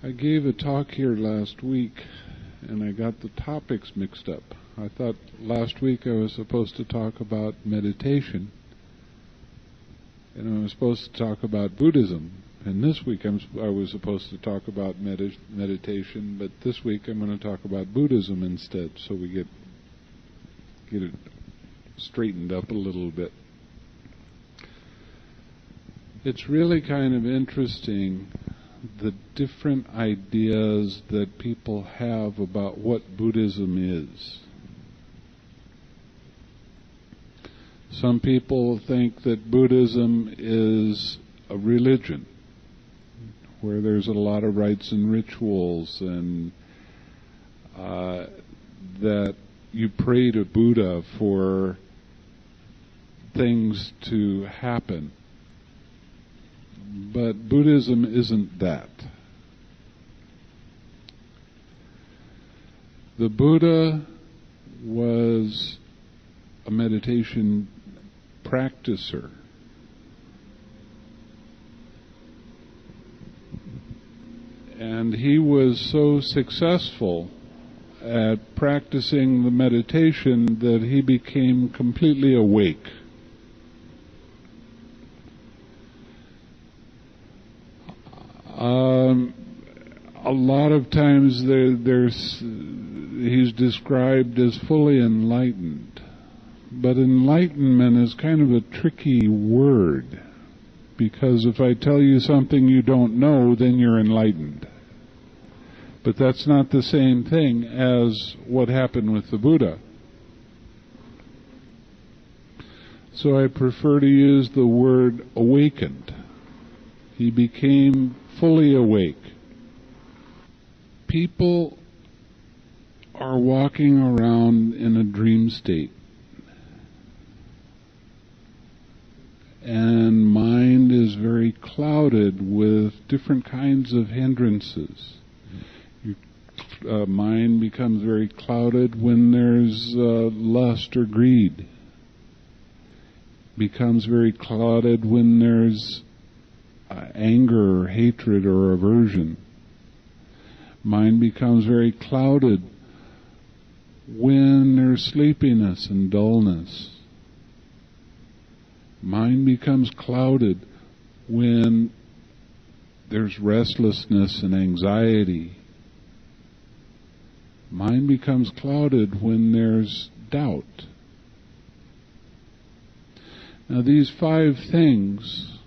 I gave a talk here last week, and I got the topics mixed up. I thought last week I was supposed to talk about meditation, and I was supposed to talk about Buddhism. And this week I was supposed to talk about meditation, but this week I'm going to talk about Buddhism instead, so we get it straightened up a little bit. It's really kind of interesting, the different ideas that people have about what Buddhism is. Some people think that Buddhism is a religion, where there's a lot of rites and rituals, and that you pray to Buddha for things to happen. But Buddhism isn't that. The Buddha was a meditation practicer. And he was so successful at practicing the meditation that he became completely awake. A lot of times he's described as fully enlightened, but enlightenment is kind of a tricky word, because if I tell you something you don't know, then you're enlightened. But that's not the same thing as what happened with the Buddha. So I prefer to use the word awakened. He became fully awake. People are walking around in a dream state, and mind is very clouded with different kinds of hindrances. Your mind becomes very clouded when there's lust or greed. Becomes very clouded when there's anger or hatred or aversion. Mind becomes very clouded when there's sleepiness and dullness. Mind becomes clouded when there's restlessness and anxiety. Mind becomes clouded when there's doubt. Now these 5 things,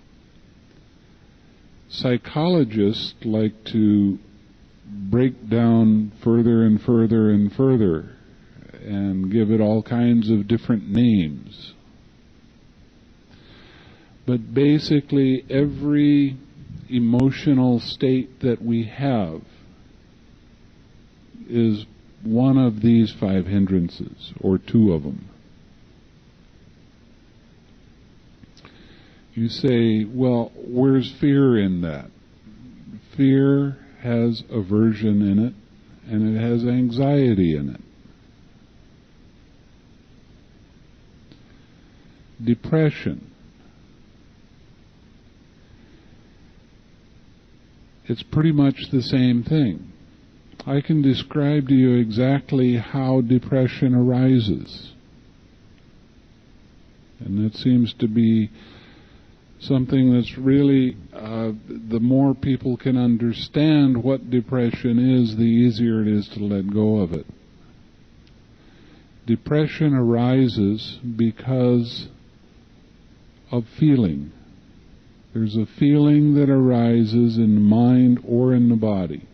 psychologists like to break down further and further and further and give it all kinds of different names. But basically every emotional state that we have is one of these 5 hindrances, or 2 of them. You say, well, where's fear in that? Fear has aversion in it, and it has anxiety in it. Depression. It's pretty much the same thing. I can describe to you exactly how depression arises. And that seems to be something that's really, the more people can understand what depression is, the easier it is to let go of it. Depression arises because of feeling. There's a feeling that arises in the mind or in the body.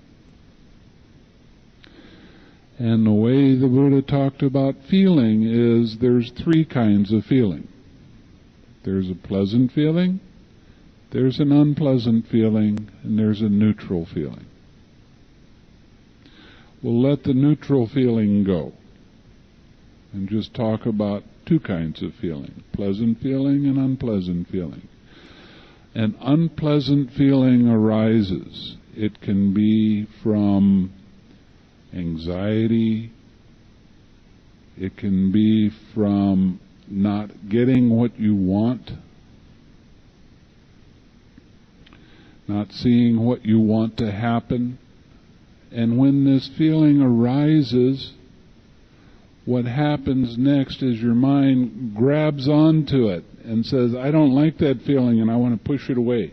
And the way the Buddha talked about feeling is there's 3 kinds of feeling. There's a pleasant feeling, there's an unpleasant feeling, and there's a neutral feeling. We'll let the neutral feeling go and just talk about 2 kinds of feeling, pleasant feeling and unpleasant feeling. An unpleasant feeling arises. It can be from anxiety, it can be from not getting what you want, not seeing what you want to happen, And when this feeling arises, what happens next is your mind grabs onto it and says, I don't like that feeling and I want to push it away.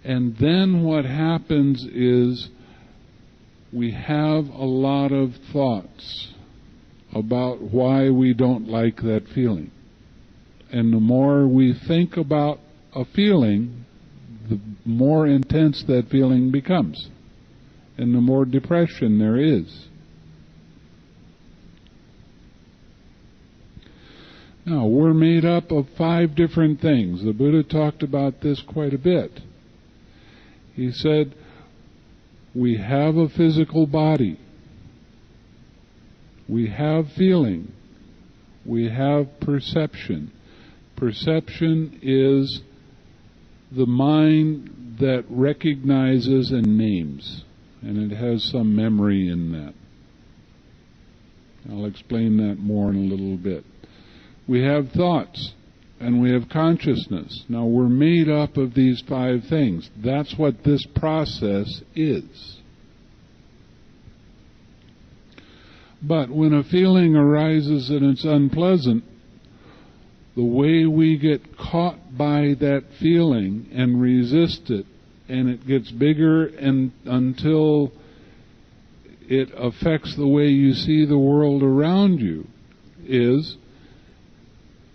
And then what happens is we have a lot of thoughts about why we don't like that feeling. And the more we think about a feeling, the more intense that feeling becomes, and the more depression there is. Now, we're made up of 5 different things. The Buddha talked about this quite a bit. He said, we have a physical body. We have feeling. We have perception. Perception is the mind that recognizes and names, and it has some memory in that. I'll explain that more in a little bit. We have thoughts, and we have consciousness. Now, we're made up of these 5 things. That's what this process is. But when a feeling arises and it's unpleasant, the way we get caught by that feeling and resist it, and it gets bigger and until it affects the way you see the world around you, is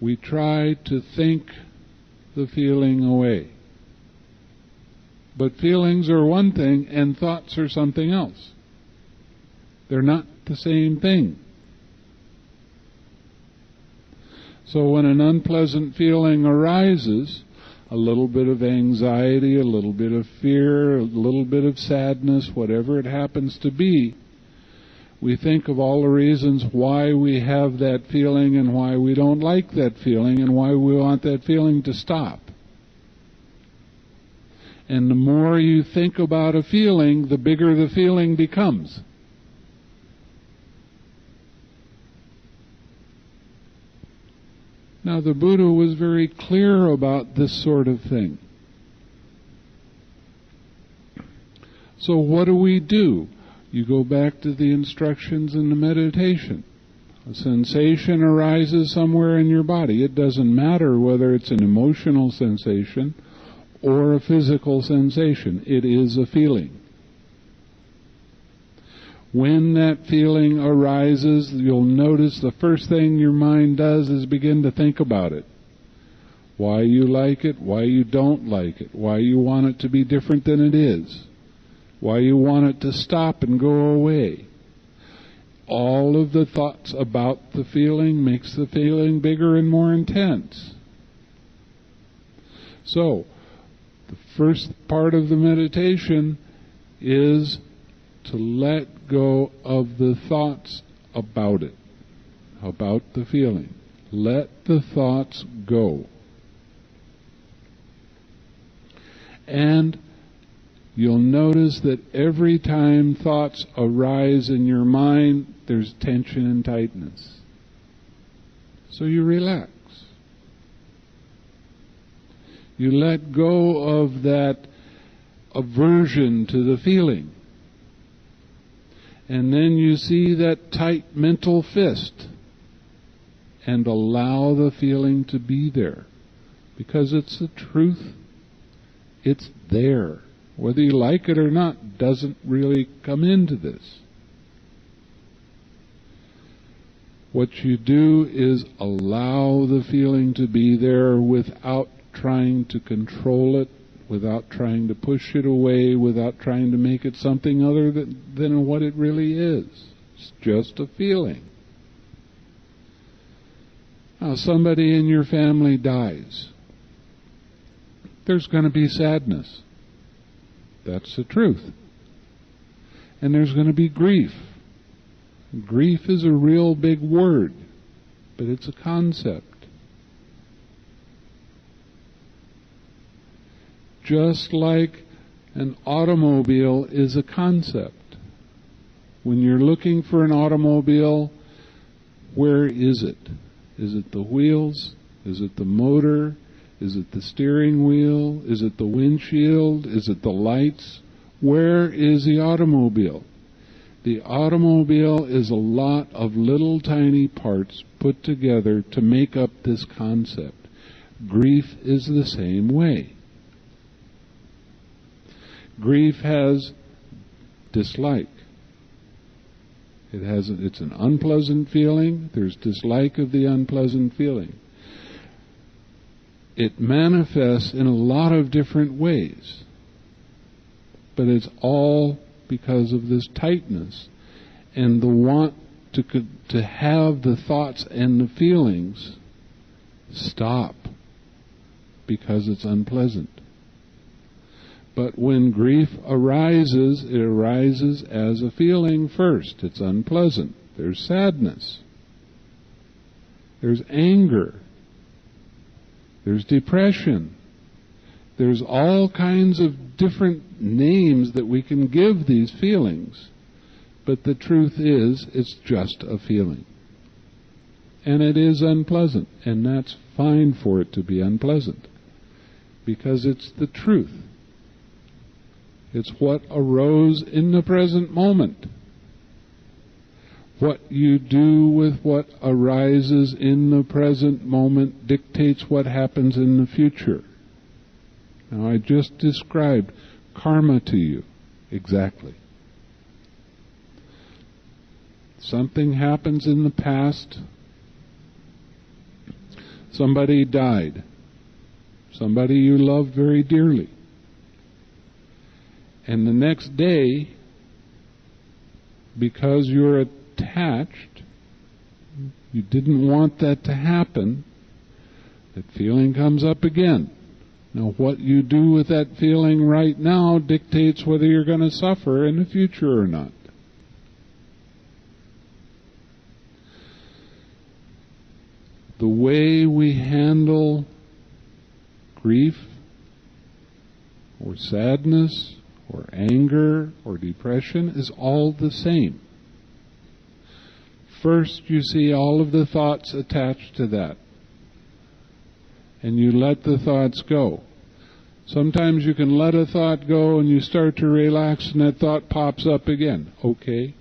we try to think the feeling away. But feelings are one thing and thoughts are something else. They're not the same thing. So when an unpleasant feeling arises, a little bit of anxiety, a little bit of fear, a little bit of sadness, whatever it happens to be, we think of all the reasons why we have that feeling and why we don't like that feeling and why we want that feeling to stop. And the more you think about a feeling, the bigger the feeling becomes. Now, the Buddha was very clear about this sort of thing. So what do? You go back to the instructions in the meditation. A sensation arises somewhere in your body. It doesn't matter whether it's an emotional sensation or a physical sensation. It is a feeling. When that feeling arises, you'll notice the first thing your mind does is begin to think about it. Why you like it, why you don't like it, why you want it to be different than it is, why you want it to stop and go away. All of the thoughts about the feeling makes the feeling bigger and more intense. So, the first part of the meditation is to let go of the thoughts about it, about the feeling. Let the thoughts go. And you'll notice that every time thoughts arise in your mind, there's tension and tightness. So you relax. You let go of that aversion to the feeling. And then you see that tight mental fist and allow the feeling to be there. Because it's the truth. It's there. Whether you like it or not doesn't really come into this. What you do is allow the feeling to be there without trying to control it, without trying to push it away, without trying to make it something other than what it really is. It's just a feeling. Now, somebody in your family dies. There's going to be sadness. That's the truth. And there's going to be grief. Grief is a real big word, but it's a concept. Just like an automobile is a concept. When you're looking for an automobile, where is it? Is it the wheels? Is it the motor? Is it the steering wheel? Is it the windshield? Is it the lights? Where is the automobile? The automobile is a lot of little tiny parts put together to make up this concept. Grief is the same way. Grief has dislike. It's an unpleasant feeling. There's dislike of the unpleasant feeling. It manifests in a lot of different ways. But it's all because of this tightness and the want to have the thoughts and the feelings stop because it's unpleasant. But when grief arises, it arises as a feeling first. It's unpleasant. There's sadness. There's anger. There's depression. There's all kinds of different names that we can give these feelings. But the truth is, it's just a feeling. And it is unpleasant. And that's fine for it to be unpleasant. Because it's the truth. It's what arose in the present moment. What you do with what arises in the present moment dictates what happens in the future. Now, I just described karma to you exactly. Something happens in the past. Somebody died. Somebody you love very dearly. And the next day, because you're attached, you didn't want that to happen, that feeling comes up again. Now, what you do with that feeling right now dictates whether you're going to suffer in the future or not. The way we handle grief or sadness or anger or depression is all the same. First, you see all of the thoughts attached to that. And you let the thoughts go. Sometimes you can let a thought go and you start to relax and that thought pops up again. Okay.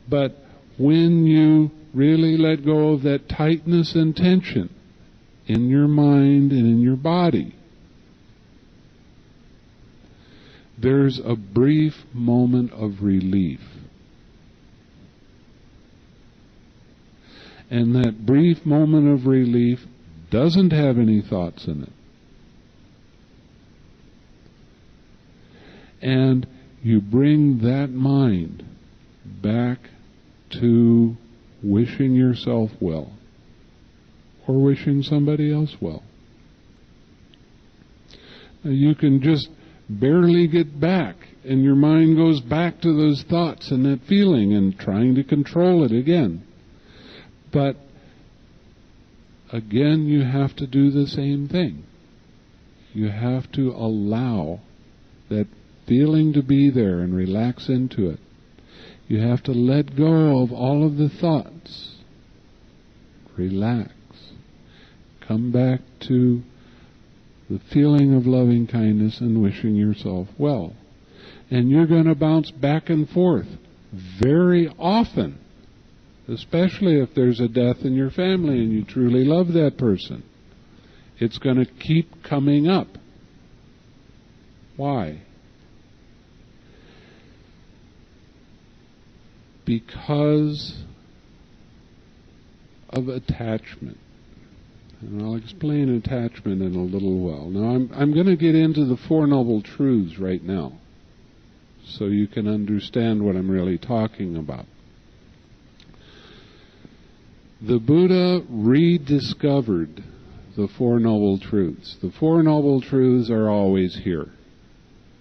But when you really let go of that tightness and tension in your mind and in your body, there's a brief moment of relief. And that brief moment of relief doesn't have any thoughts in it. And you bring that mind back to wishing yourself well or wishing somebody else well. Now you can just barely get back, and your mind goes back to those thoughts and that feeling and trying to control it again. But again, you have to do the same thing. You have to allow that feeling to be there and relax into it. You have to let go of all of the thoughts. Relax. Come back to the feeling of loving kindness and wishing yourself well. And you're going to bounce back and forth very often, especially if there's a death in your family and you truly love that person. It's going to keep coming up. Why? Because of attachment. And I'll explain attachment in a little while. Now, I'm going to get into the Four Noble Truths right now, so you can understand what I'm really talking about. The Buddha rediscovered the Four Noble Truths. The Four Noble Truths are always here.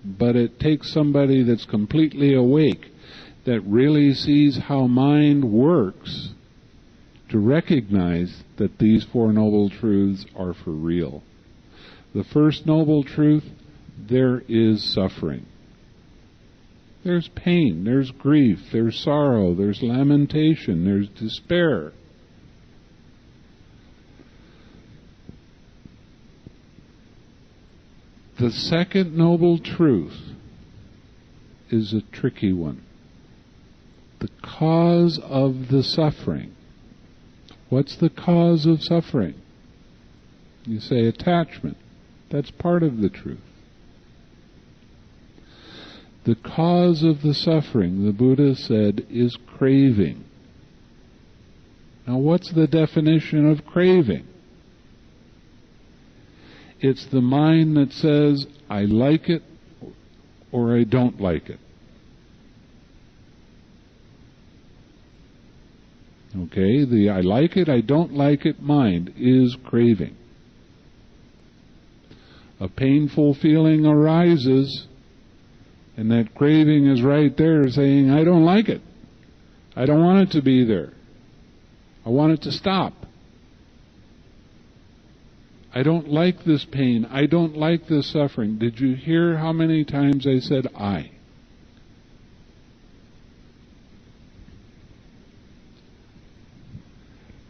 But it takes somebody that's completely awake, that really sees how mind works, to recognize that these Four Noble Truths are for real. The first Noble Truth, there is suffering. There's pain, there's grief, there's sorrow, there's lamentation, there's despair. The second noble truth is a tricky one. The cause of the suffering. What's the cause of suffering? You say attachment. That's part of the truth. The cause of the suffering, the Buddha said, is craving. Now, what's the definition of craving? It's the mind that says, I like it or I don't like it. Okay, the I like it, I don't like it mind is craving. A painful feeling arises, and that craving is right there saying, I don't like it. I don't want it to be there. I want it to stop. I don't like this pain. I don't like this suffering. Did you hear how many times I said I?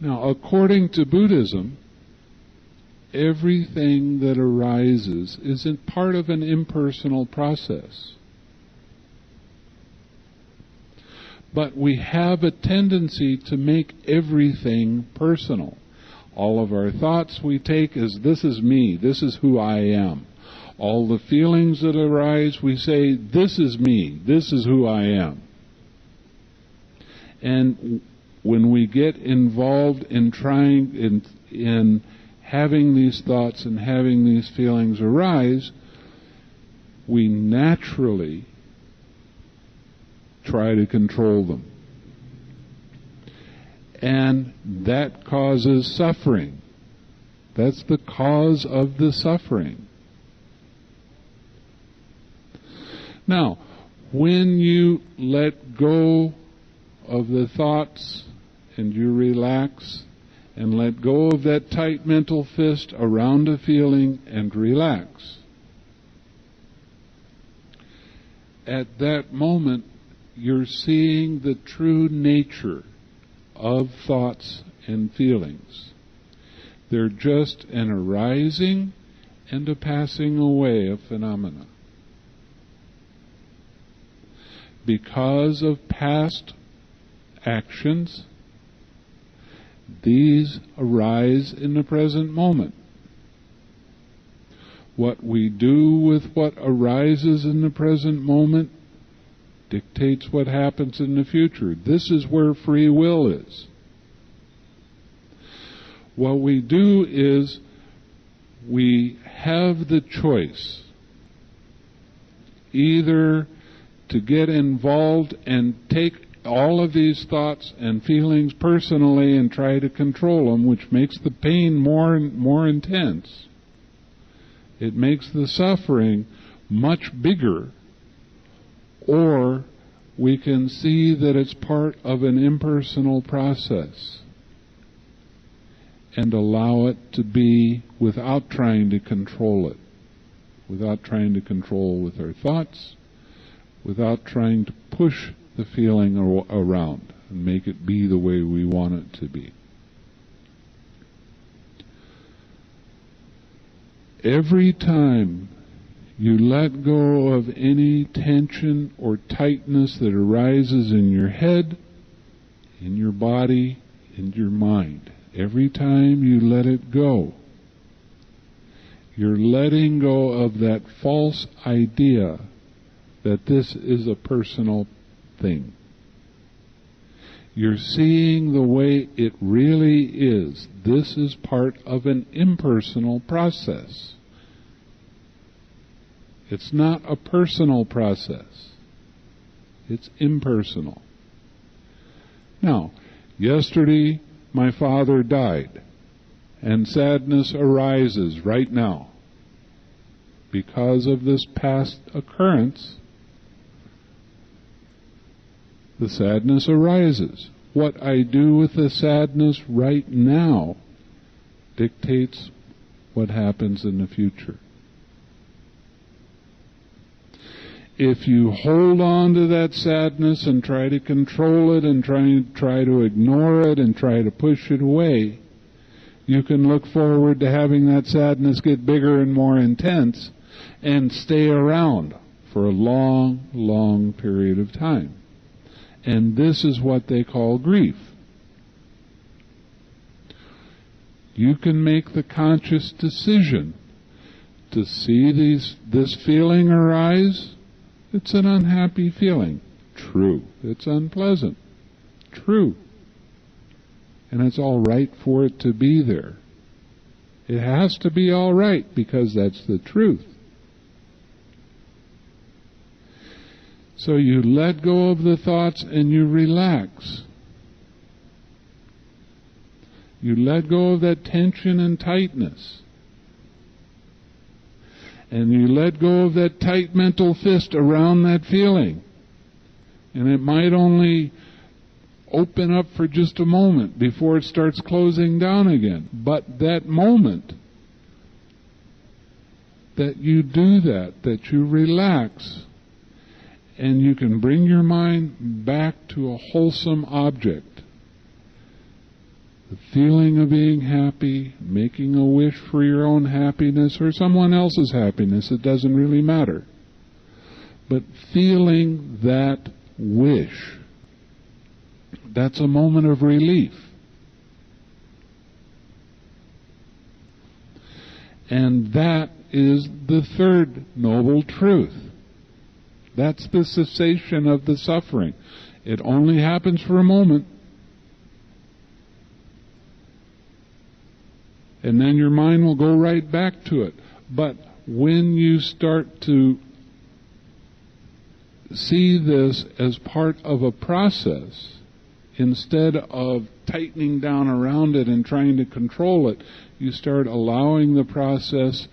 Now, according to Buddhism, everything that arises is part of an impersonal process. But we have a tendency to make everything personal. All of our thoughts we take as, this is me, this is who I am. All the feelings that arise, we say, this is me, this is who I am. And when we get involved in in having these thoughts and having these feelings arise, we naturally try to control them. And that causes suffering. That's the cause of the suffering. Now, when you let go of the thoughts and you relax and let go of that tight mental fist around a feeling and relax, at that moment you're seeing the true nature of thoughts and feelings. They're just an arising and a passing away of phenomena. Because of past actions, these arise in the present moment. What we do with what arises in the present moment dictates what happens in the future. This is where free will is. What we do is we have the choice either to get involved and take all of these thoughts and feelings personally and try to control them, which makes the pain more and more intense. It makes the suffering much bigger. Or we can see that it's part of an impersonal process and allow it to be without trying to control it, without trying to control with our thoughts, without trying to push the feeling around and make it be the way we want it to be. Every time you let go of any tension or tightness that arises in your head, in your body, in your mind, every time you let it go, you're letting go of that false idea that this is a personal thing. You're seeing the way it really is. This is part of an impersonal process. It's not a personal process. It's impersonal. Now, yesterday my father died, and sadness arises right now. Because of this past occurrence, the sadness arises. What I do with the sadness right now dictates what happens in the future. If you hold on to that sadness and try to control it and try to ignore it and try to push it away, you can look forward to having that sadness get bigger and more intense, and stay around for a long, long period of time. And this is what they call grief. You can make the conscious decision to see this feeling arise. It's an unhappy feeling. True. It's unpleasant. True. And it's all right for it to be there. It has to be all right because that's the truth. So you let go of the thoughts and you relax. You let go of that tension and tightness. And you let go of that tight mental fist around that feeling. And it might only open up for just a moment before it starts closing down again. But that moment that you do that you relax, and you can bring your mind back to a wholesome object. The feeling of being happy, making a wish for your own happiness or someone else's happiness, it doesn't really matter. But feeling that wish, that's a moment of relief. And that is the third noble truth. That's the cessation of the suffering. It only happens for a moment. And then your mind will go right back to it. But when you start to see this as part of a process, instead of tightening down around it and trying to control it, you start allowing the process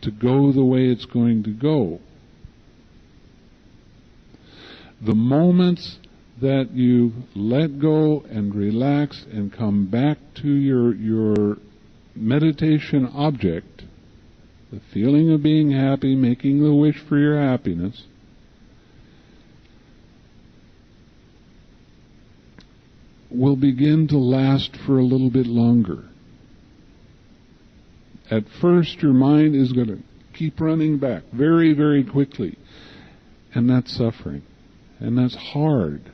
to go the way it's going to go. The moments that you let go and relax and come back to your meditation object, the feeling of being happy, making the wish for your happiness, will begin to last for a little bit longer. At first, your mind is going to keep running back very, very quickly, and that's suffering, and that's hard.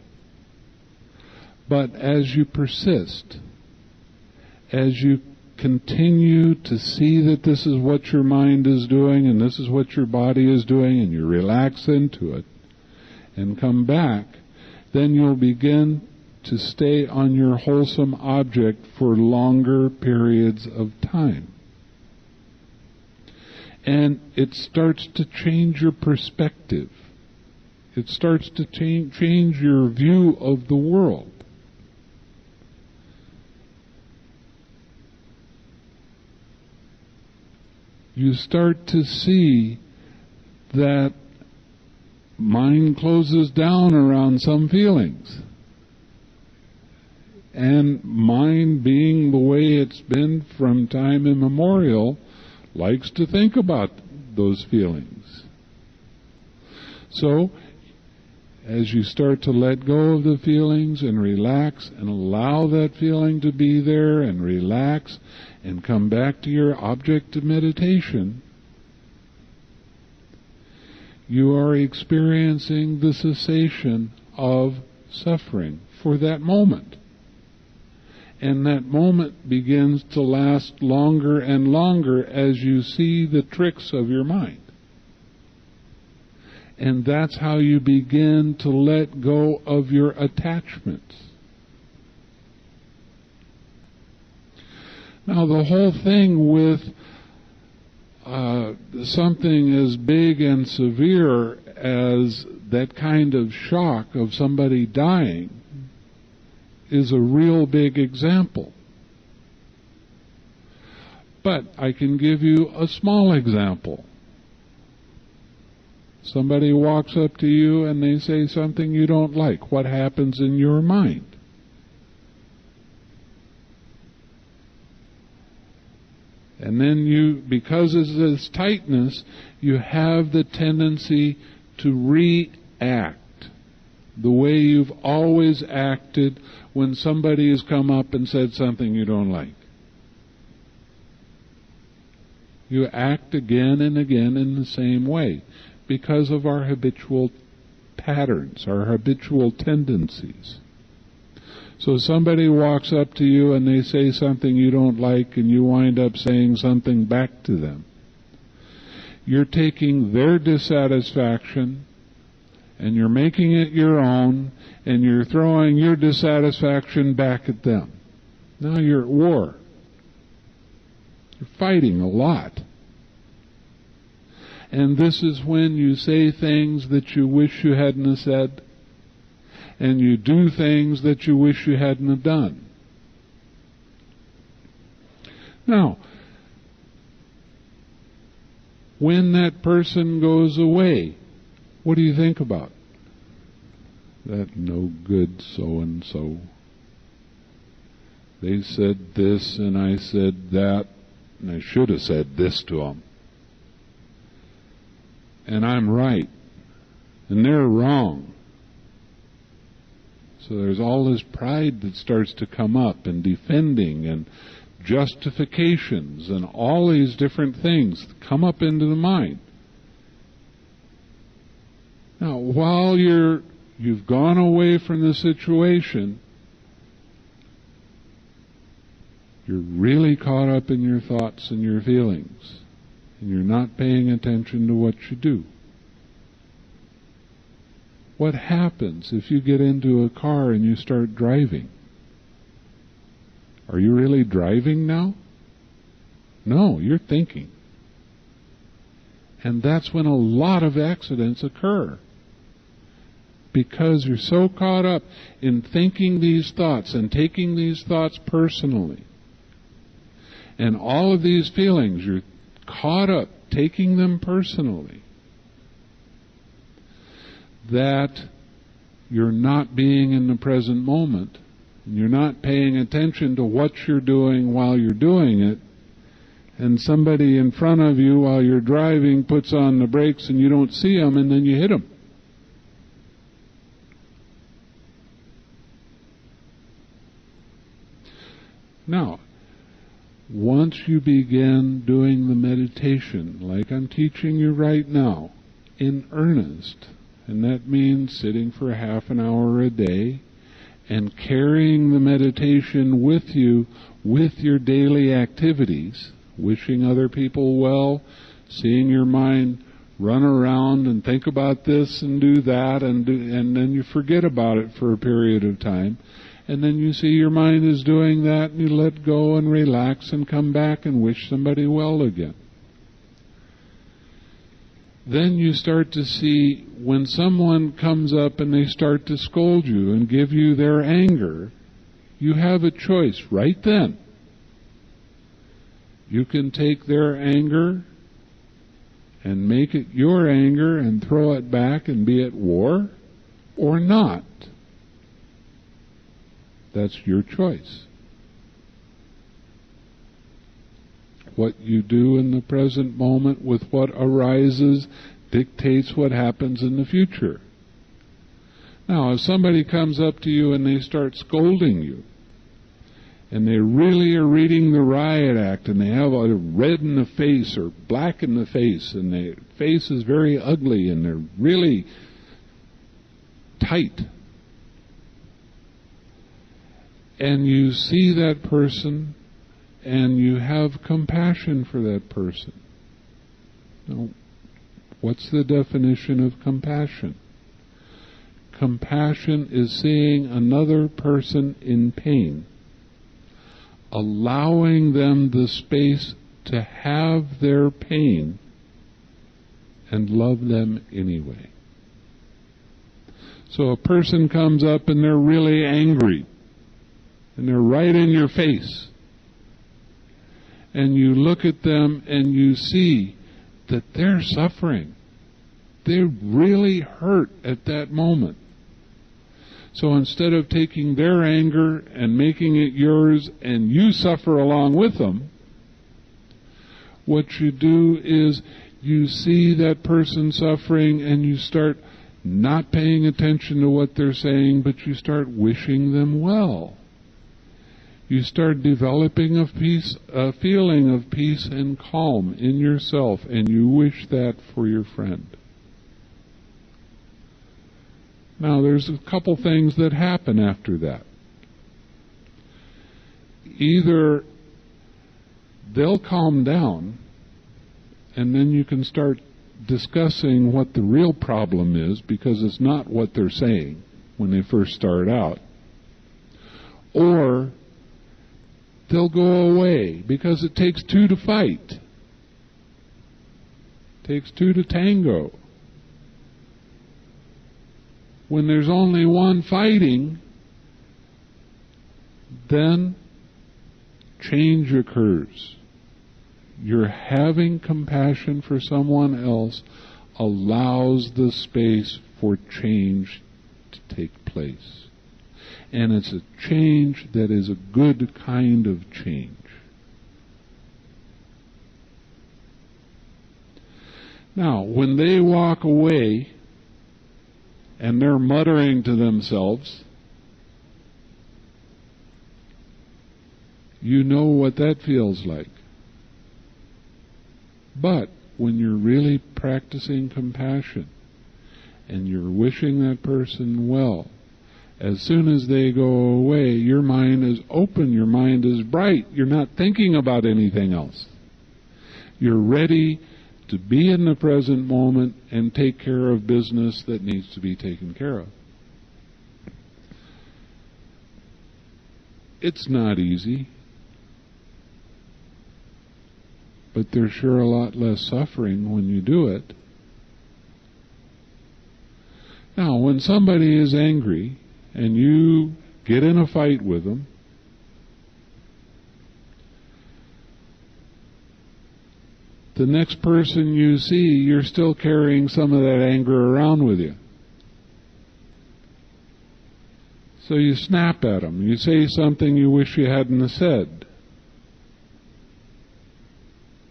But as you persist, as you continue to see that this is what your mind is doing and this is what your body is doing, and you relax into it and come back, then you'll begin to stay on your wholesome object for longer periods of time. And it starts to change your perspective. It starts to change your view of the world. You start to see that mind closes down around some feelings. And mind, being the way it's been from time immemorial, likes to think about those feelings. So, as you start to let go of the feelings and relax and allow that feeling to be there and relax and come back to your object of meditation, you are experiencing the cessation of suffering for that moment. And that moment begins to last longer and longer as you see the tricks of your mind. And that's how you begin to let go of your attachments. Now, the whole thing with something as big and severe as that kind of shock of somebody dying is a real big example. But I can give you a small example. Somebody walks up to you and they say something you don't like. What happens in your mind? And then you, because of this tightness, you have the tendency to react the way you've always acted when somebody has come up and said something you don't like. You act again and again in the same way because of our habitual patterns, our habitual tendencies. So somebody walks up to you and they say something you don't like, and you wind up saying something back to them. You're taking their dissatisfaction and you're making it your own, and you're throwing your dissatisfaction back at them. Now you're at war. You're fighting a lot. And this is when you say things that you wish you hadn't have said, and you do things that you wish you hadn't have done. Now, when that person goes away, what do you think about? That no good so-and-so. They said this and I said that, and I should have said this to them. And I'm right, and they're wrong. So there's all this pride that starts to come up, and defending, and justifications, and all these different things come up into the mind. Now, while you've gone away from the situation, you're really caught up in your thoughts and your feelings, and you're not paying attention to what you do. What happens if you get into a car and you start driving? Are you really driving now? No, you're thinking. And that's when a lot of accidents occur. Because you're so caught up in thinking these thoughts and taking these thoughts personally. And all of these feelings, you're caught up taking them personally. That you're not being in the present moment. And you're not paying attention to what you're doing while you're doing it. And somebody in front of you while you're driving puts on the brakes and you don't see them, and then you hit them. Now, once you begin doing the meditation, like I'm teaching you right now, in earnest, and that means sitting for half an hour a day, and carrying the meditation with you with your daily activities, wishing other people well, seeing your mind run around and think about this and do that, and then you forget about it for a period of time. And then you see your mind is doing that, and you let go and relax and come back and wish somebody well again. Then you start to see when someone comes up and they start to scold you and give you their anger, you have a choice right then. You can take their anger and make it your anger and throw it back and be at war, or not. That's your choice. What you do in the present moment with what arises dictates what happens in the future. Now, if somebody comes up to you and they start scolding you, and they really are reading the riot act, and they have a red in the face or black in the face, and their face is very ugly, and they're really tight, and you see that person, and you have compassion for that person. Now, what's the definition of compassion? Compassion is seeing another person in pain, allowing them the space to have their pain, and love them anyway. So a person comes up and they're really angry, and they're right in your face. And you look at them and you see that they're suffering. They're really hurt at that moment. So instead of taking their anger and making it yours and you suffer along with them, what you do is you see that person suffering and you start not paying attention to what they're saying, but you start wishing them well. you start developing a feeling of peace and calm in yourself, and you wish that for your friend. Now, there's a couple things that happen after that. Either they'll calm down, and then you can start discussing what the real problem is, because it's not what they're saying when they first start out. Or they'll go away, because it takes two to fight. It takes two to tango. When there's only one fighting, then change occurs. You're having compassion for someone else allows the space for change to take place. And it's a change that is a good kind of change. Now, when they walk away and they're muttering to themselves, you know what that feels like. But when you're really practicing compassion and you're wishing that person well, as soon as they go away, your mind is open, your mind is bright. You're not thinking about anything else. You're ready to be in the present moment and take care of business that needs to be taken care of. It's not easy, but there's sure a lot less suffering when you do it. Now, when somebody is angry and you get in a fight with them, the next person you see, you're still carrying some of that anger around with you. So you snap at them. You say something you wish you hadn't said.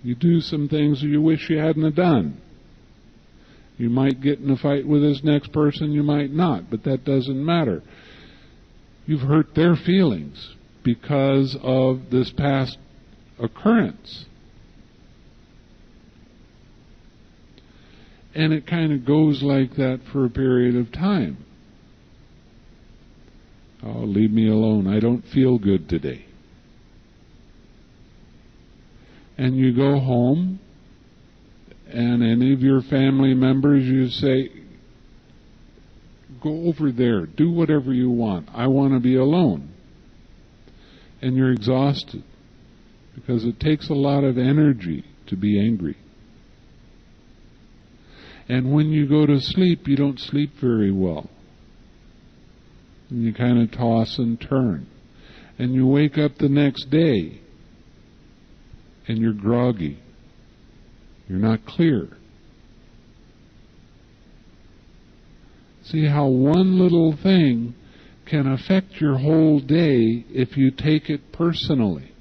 You do some things you wish you hadn't done. You might get in a fight with this next person, you might not, but that doesn't matter. You've hurt their feelings because of this past occurrence. And it kind of goes like that for a period of time. Oh, leave me alone. I don't feel good today. And you go home, and any of your family members, you say, go over there, do whatever you want. I want to be alone. And you're exhausted, because it takes a lot of energy to be angry. And when you go to sleep, you don't sleep very well. And you kind of toss and turn. And you wake up the next day, and you're groggy. You're not clear. See how one little thing can affect your whole day if you take it personally.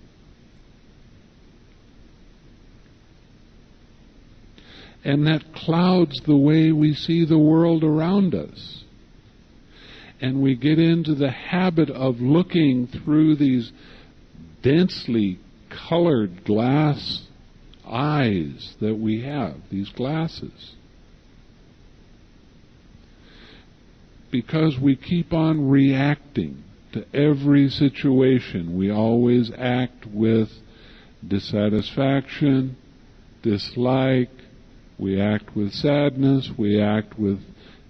And that clouds the way we see the world around us. And we get into the habit of looking through these densely colored glass eyes that we have, these glasses. Because we keep on reacting to every situation. We always act with dissatisfaction, dislike, we act with sadness, we act with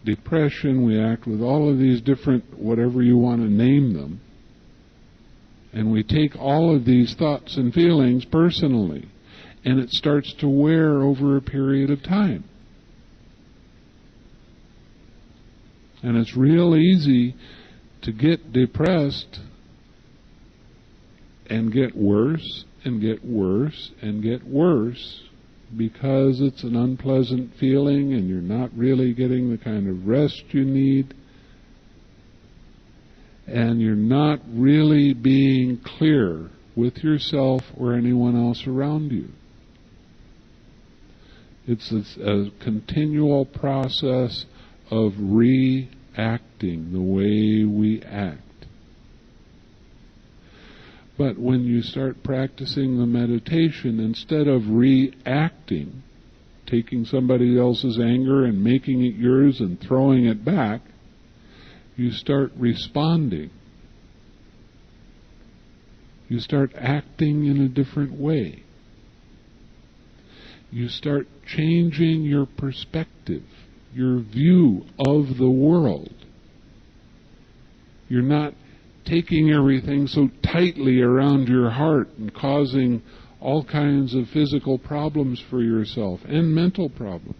depression, we act with all of these different, whatever you want to name them. And we take all of these thoughts and feelings personally, and it starts to wear over a period of time. And it's real easy to get depressed and get worse and get worse and get worse, because it's an unpleasant feeling and you're not really getting the kind of rest you need, and you're not really being clear with yourself or anyone else around you. It's a continual process of reacting the way we act. But when you start practicing the meditation, instead of reacting, taking somebody else's anger and making it yours and throwing it back, you start responding. You start acting in a different way. You start changing your perspective, your view of the world. You're not taking everything so tightly around your heart and causing all kinds of physical problems for yourself and mental problems.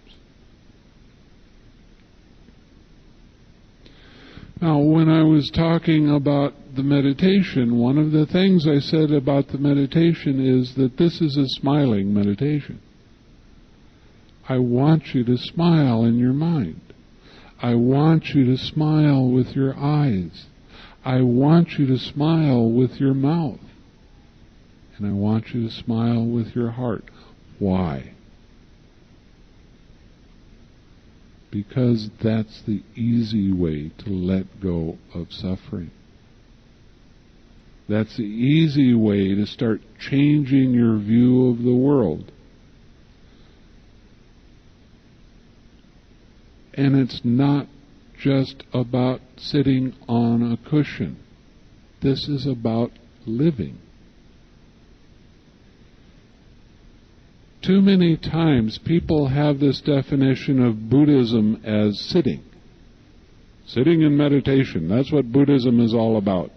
Now, when I was talking about the meditation, one of the things I said about the meditation is that this is a smiling meditation. I want you to smile in your mind. I want you to smile with your eyes. I want you to smile with your mouth. And I want you to smile with your heart. Why? Because that's the easy way to let go of suffering. That's the easy way to start changing your view of the world. And it's not just about sitting on a cushion. This is about living. Too many times people have this definition of Buddhism as sitting. Sitting in meditation, that's what Buddhism is all about.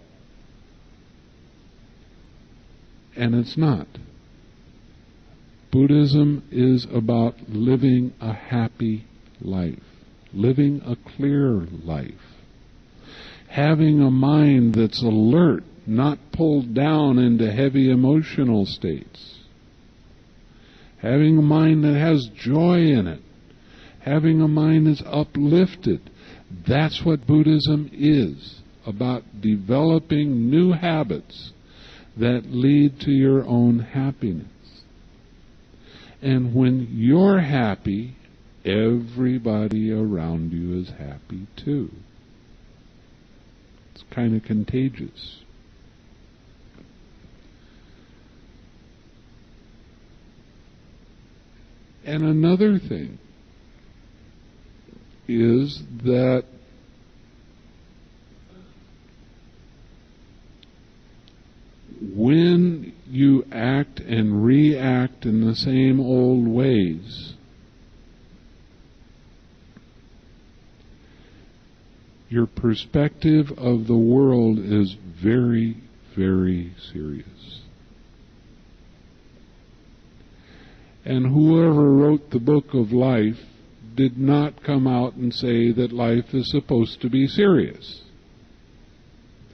And it's not. Buddhism is about living a happy life, living a clear life, having a mind that's alert, not pulled down into heavy emotional states, having a mind that has joy in it, having a mind that's uplifted. That's what Buddhism is, about developing new habits that lead to your own happiness. And when you're happy, everybody around you is happy too. It's kind of contagious. And another thing is that when you act and react in the same old ways, your perspective of the world is very, very serious. And whoever wrote the book of life did not come out and say that life is supposed to be serious.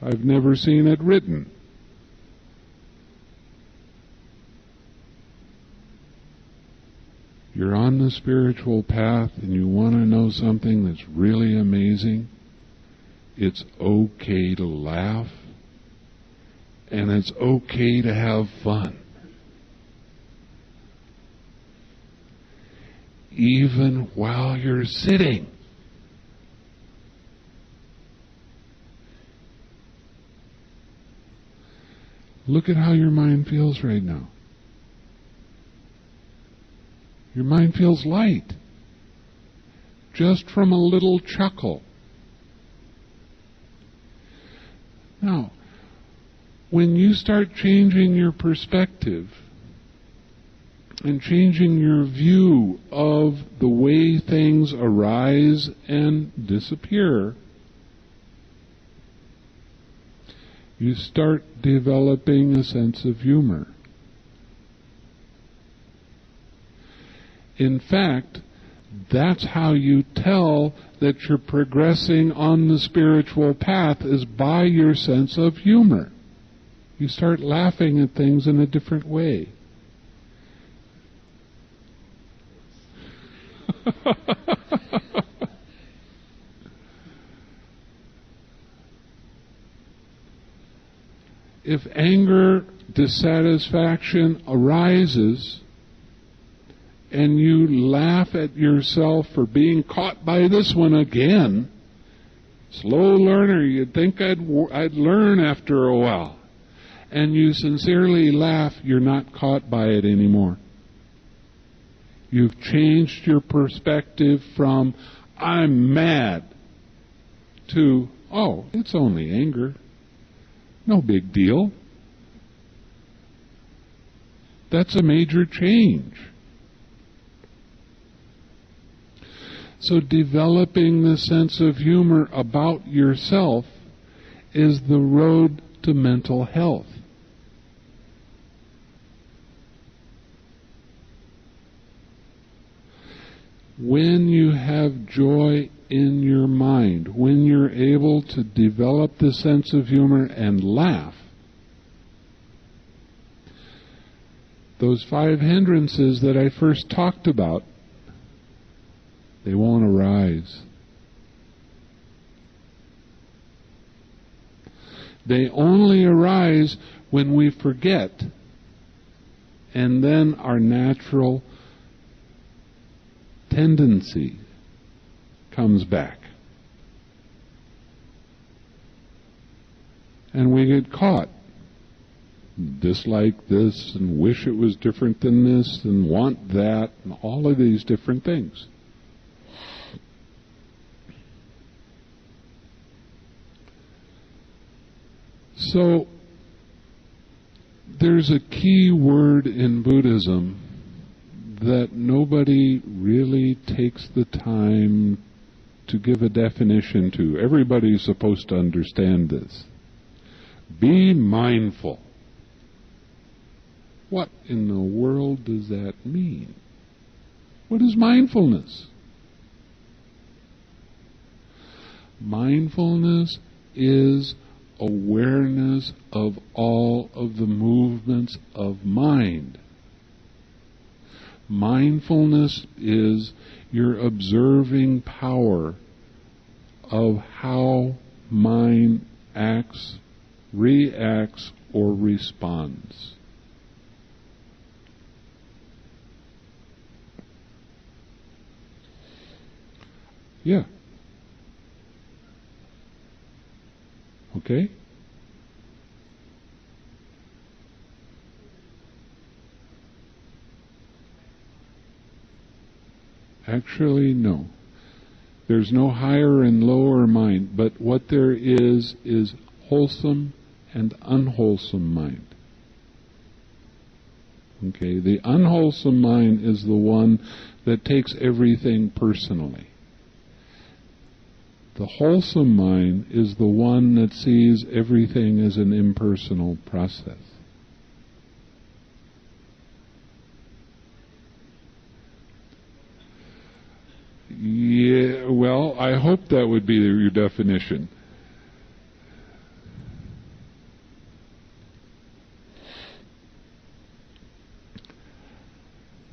I've never seen it written. You're on the spiritual path and you want to know something that's really amazing. It's okay to laugh, and it's okay to have fun. Even while you're sitting. Look at how your mind feels right now. Your mind feels light, just from a little chuckle. Now, when you start changing your perspective and changing your view of the way things arise and disappear, you start developing a sense of humor. In fact, that's how you tell that you're progressing on the spiritual path, is by your sense of humor. You start laughing at things in a different way. If anger, dissatisfaction arises, and you laugh at yourself for being caught by this one again, slow learner, you'd think I'd learn after a while. and you sincerely laugh, you're not caught by it anymore. You've changed your perspective from, I'm mad, to, oh, it's only anger. No big deal. That's a major change. So developing the sense of humor about yourself is the road to mental health. When you have joy in your mind, when you're able to develop the sense of humor and laugh, those 5 hindrances that I first talked about, they won't arise. They only arise when we forget, and then our natural tendency comes back. And we get caught. Dislike this, and wish it was different than this, and want that, and all of these different things. So, there's a key word in Buddhism that nobody really takes the time to give a definition to. Everybody's supposed to understand this. Be mindful. What in the world does that mean? What is mindfulness? Mindfulness is awareness of all of the movements of mind. Mindfulness is your observing power of how mind acts, reacts, or responds. Yeah. Okay? Actually, no. There's no higher and lower mind, but what there is wholesome and unwholesome mind. Okay, the unwholesome mind is the one that takes everything personally. The wholesome mind is the one that sees everything as an impersonal process. Yeah, well, I hope that would be your definition.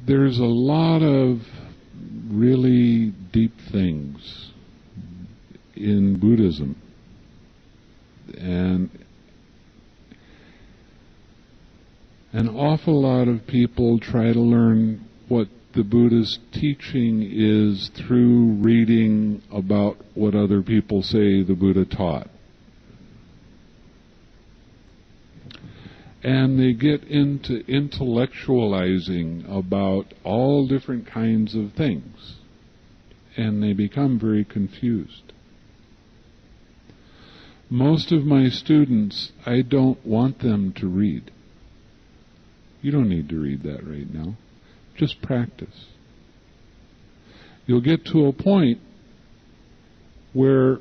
There's a lot of really deep things in Buddhism, and an awful lot of people try to learn what the Buddhist teaching is through reading about what other people say the Buddha taught. And they get into intellectualizing about all different kinds of things, and they become very confused. Most of my students, I don't want them to read. You don't need to read that right now. Just practice. You'll get to a point where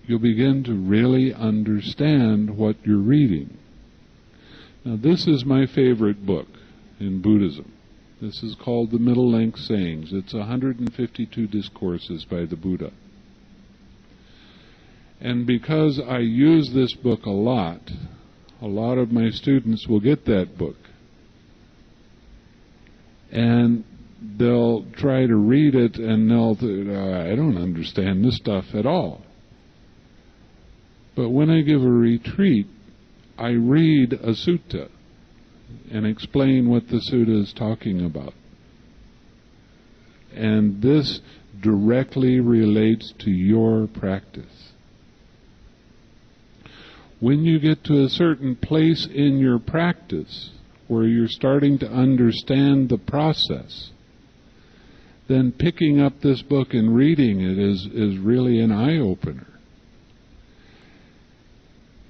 you'll begin to really understand what you're reading. Now, this is my favorite book in Buddhism. This is called The Middle Length Sayings. It's 152 discourses by the Buddha. And because I use this book a lot of my students will get that book. And they'll try to read it and they'll think, I don't understand this stuff at all. But when I give a retreat, I read a sutta and explain what the sutta is talking about. And this directly relates to your practice. when you get to a certain place in your practice where you're starting to understand the process, then picking up this book and reading it is really an eye-opener.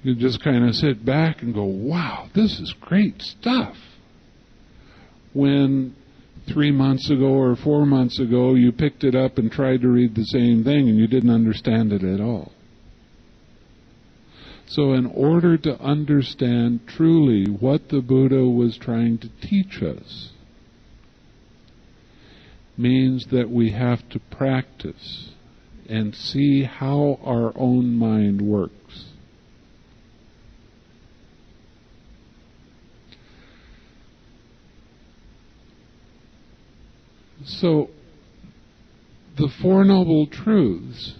You just kind of sit back and go, wow, this is great stuff. When 3 months ago or 4 months ago you picked it up and tried to read the same thing and you didn't understand it at all. So in order to understand truly what the Buddha was trying to teach us, means that we have to practice and see how our own mind works. So, the Four Noble Truths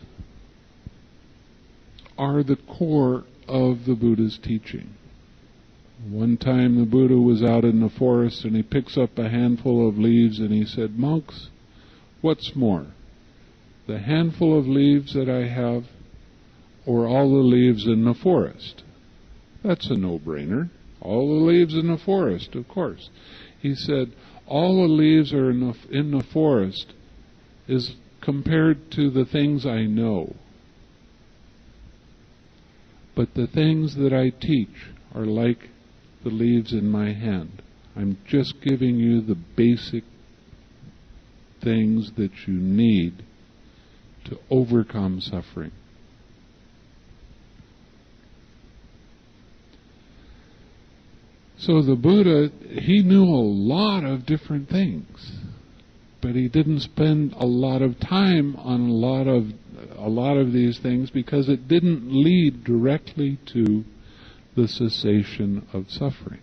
are the core of the Buddha's teaching. One time the Buddha was out in the forest and he picks up a handful of leaves and he said, "Monks, what's more, the handful of leaves that I have or all the leaves in the forest?" That's a no-brainer. All the leaves in the forest, of course. He said, all the leaves are in the forest is compared to the things I know. But the things that I teach are like the leaves in my hand. I'm just giving you the basic things that you need to overcome suffering. So the Buddha, he knew a lot of different things, but he didn't spend a lot of time on a lot of these things because it didn't lead directly to the cessation of suffering.